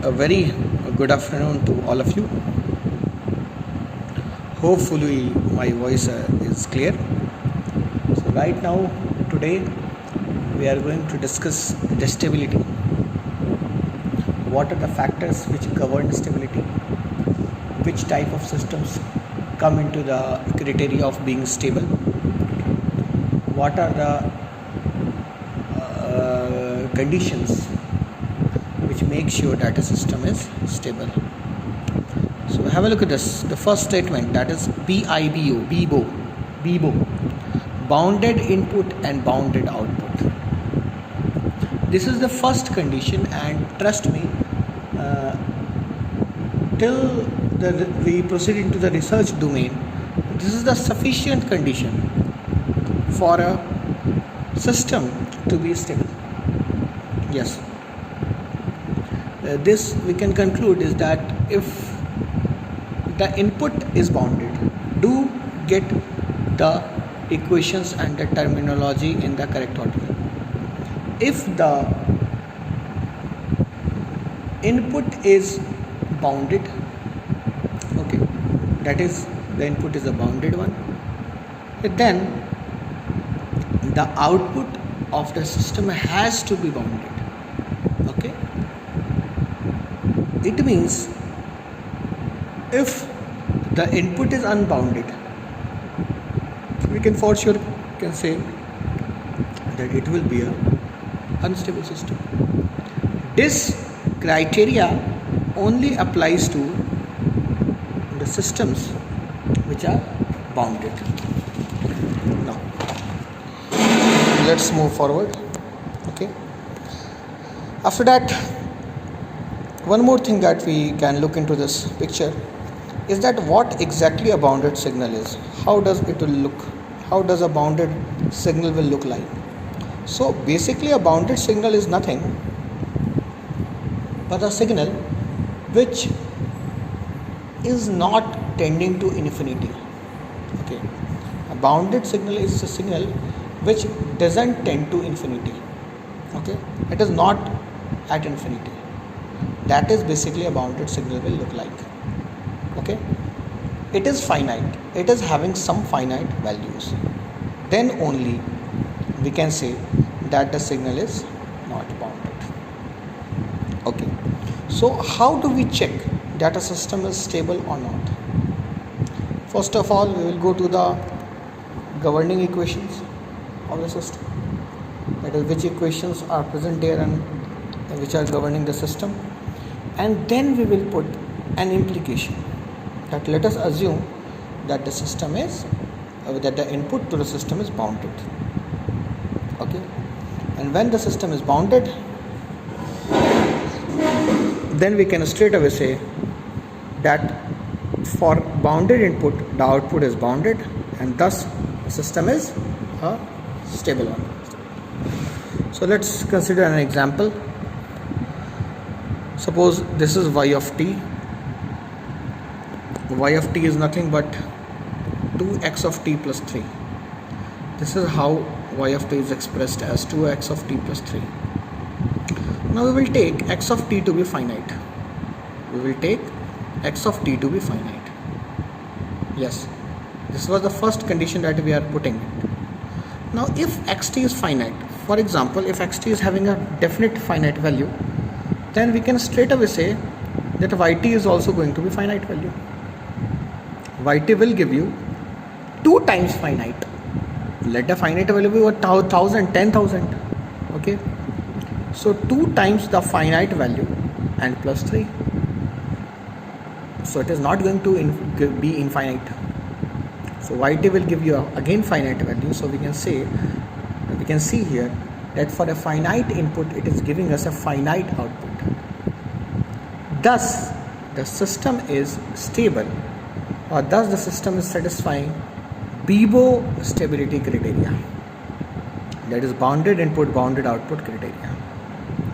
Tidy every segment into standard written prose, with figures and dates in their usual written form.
A very good afternoon to all of you. Hopefully my voice is clear. So right now, today we are going to discuss the stability. What are the factors which govern stability? Which type of systems come into the criteria of being stable? What are the conditions which make sure that a system is stable? So have a look at this. The first statement, that is BIBO, bounded input and bounded output. This is the first condition, and trust me, till we proceed into the research domain, this is the sufficient condition for a system to be stable. Yes, this we can conclude is that if the input is bounded, do get the equations and the terminology in the correct order. If the input is bounded, okay, that is the input is a bounded one, then the output of the system has to be bounded. Okay, it means if the input is unbounded, we can for sure can say that it will be a unstable system. This criteria only applies to the systems which are bounded. Now let's move forward. Okay, after that, one more thing that we can look into this picture is that what exactly a bounded signal is. How does it will look? How does a bounded signal will look like? So basically a bounded signal is nothing but a signal which is not tending to infinity. Okay, a bounded signal is a signal which doesn't tend to infinity. Okay, it is not at infinity. That is basically a bounded signal will look like. Okay, it is finite, it is having some finite values, then only we can say that the signal is not bounded. Okay, so how do we check that a system is stable or not? First of all, we will go to the governing equations of the system, that is which equations are present there and which are governing the system, and then we will put an implication that let us assume that the system is that the input to the system is bounded. Okay, and when the system is bounded, then we can straight away say that for bounded input the output is bounded, and thus the system is a stable one. So let's consider an example. Suppose this is y of t. Y of t is nothing but 2x of t plus 3. This is how y of t is expressed as 2x of t plus 3. Now we will take x of t to be finite. We will take x of t to be finite. Yes, this was the first condition that we are putting it. Now if xt is finite, for example, if xt is having a definite finite value, then we can straight away say that yt is also going to be finite value. Yt will give you 2 times finite. Let the finite value be 1000, 10,000. Okay, so 2 times the finite value and plus 3. So it is not going to be infinite. So yt will give you again finite value. So we can say, we can see here that for a finite input it is giving us a finite output. Thus the system is stable, or thus the system is satisfying BIBO stability criteria, that is bounded input bounded output criteria.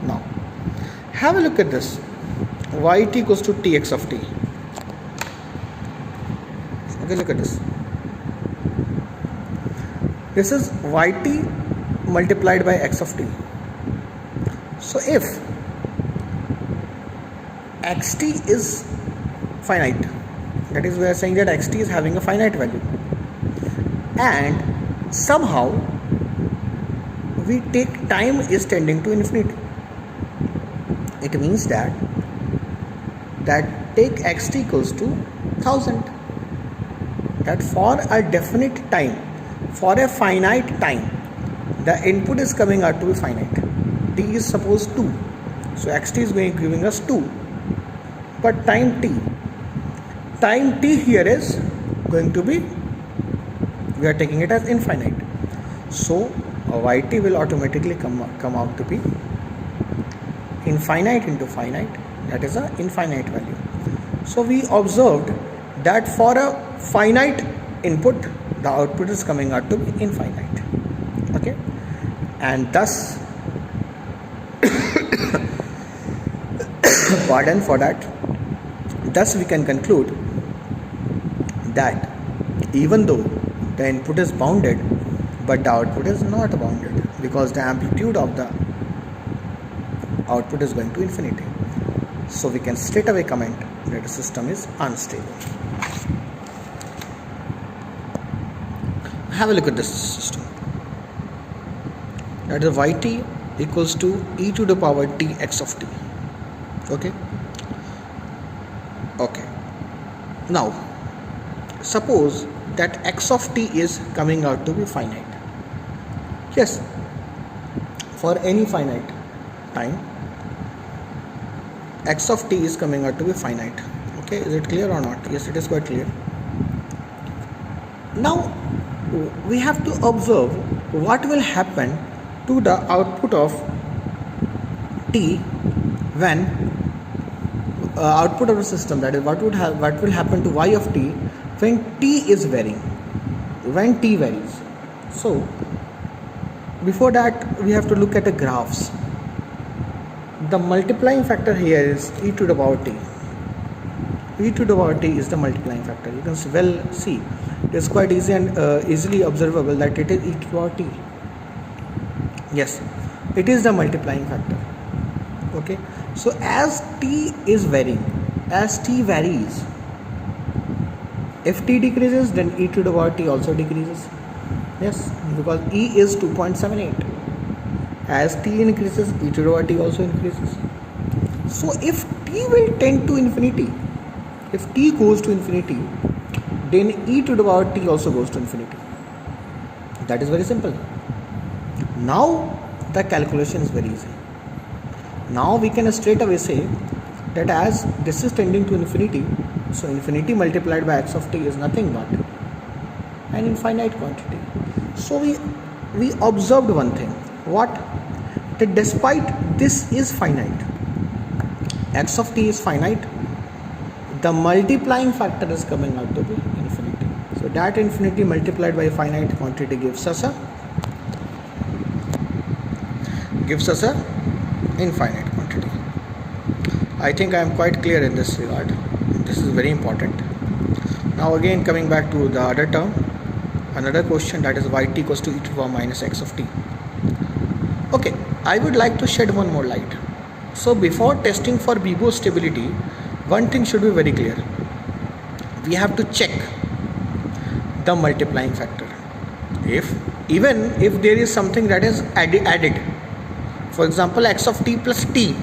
Now have a look at this. Yt equals to tx of t. Okay, look at this. This is yt multiplied by x of t. So if xt is finite, that is we are saying that xt is having a finite value, and somehow we take time is tending to infinity. It means that take xt equals to 1000, that for a definite time, for a finite time, the input is coming out to be finite. T is suppose 2, so xt is giving us 2, but time t here is going to be, we are taking it as infinite, so yt will automatically come out to be infinite into finite, that is a infinite value. So we observed that for a finite input the output is coming out to be infinite. Okay, and thus pardon for that, thus we can conclude that even though the input is bounded, but the output is not bounded, because the amplitude of the output is going to infinity. So we can straight away comment that the system is unstable. Have a look at this system. That is yt equals to e to the power t x of t. Okay. Now suppose that x of t is coming out to be finite. Yes, for any finite time x of t is coming out to be finite. Okay, is it clear or not? Yes, it is quite clear. Now we have to observe what will happen to the output of t when output of the system, that is what will happen to y of t when t is varying, when t varies. So before that we have to look at the graphs. The multiplying factor here is e to the power t. E to the power t is the multiplying factor. You can well see it is quite easy and easily observable that it is e to the power t. Yes, it is the multiplying factor. Okay, so as t is varying, as t varies, if t decreases then e to the power t also decreases. Yes, because e is 2.78. As t increases, e to the power t also increases. So if t will tend to infinity, if t goes to infinity, then e to the power t also goes to infinity. That is very simple. Now the calculation is very easy. Now we can straight away say that as this is tending to infinity, so infinity multiplied by x of t is nothing but an infinite quantity. So we observed one thing. What? That despite this is finite, x of t is finite, the multiplying factor is coming out to be infinity. So that infinity multiplied by a finite quantity gives us a infinite quantity. I think I am quite clear in this regard. This is very important. Now again coming back to the other term, another question, that is yt equals to e to the power minus x of t. Okay, I would like to shed one more light. So before testing for BBO stability, one thing should be very clear. We have to check the multiplying factor. Even if there is something that is added, for example x of t plus t,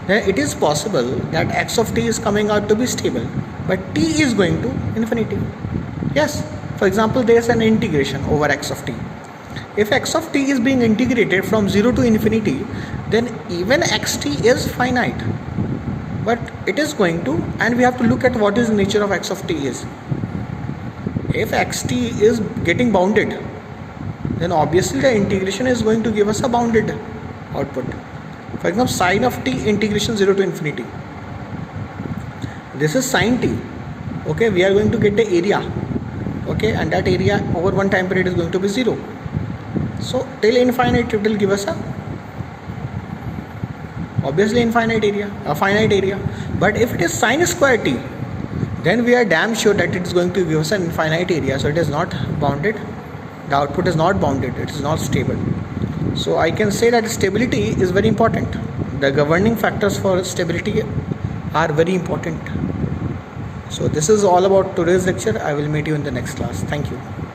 then it is possible that x of t is coming out to be stable, but t is going to infinity. Yes, for example there is an integration over x of t. If x of t is being integrated from 0 to infinity, then even xt is finite, but it is going to, and we have to look at what is the nature of x of t is. If xt is getting bounded, then obviously the integration is going to give us a bounded output. For example, sine of t integration 0 to infinity. This is sine t. Okay, we are going to get the area. Okay, and that area over one time period is going to be 0. So till infinite it will give us a obviously infinite area, a finite area. But if it is sine square t, then we are damn sure that it is going to give us an infinite area. So it is not bounded. The output is not bounded. It is not stable. So I can say that stability is very important. The governing factors for stability are very important. So this is all about today's lecture. I will meet you in the next class. Thank you.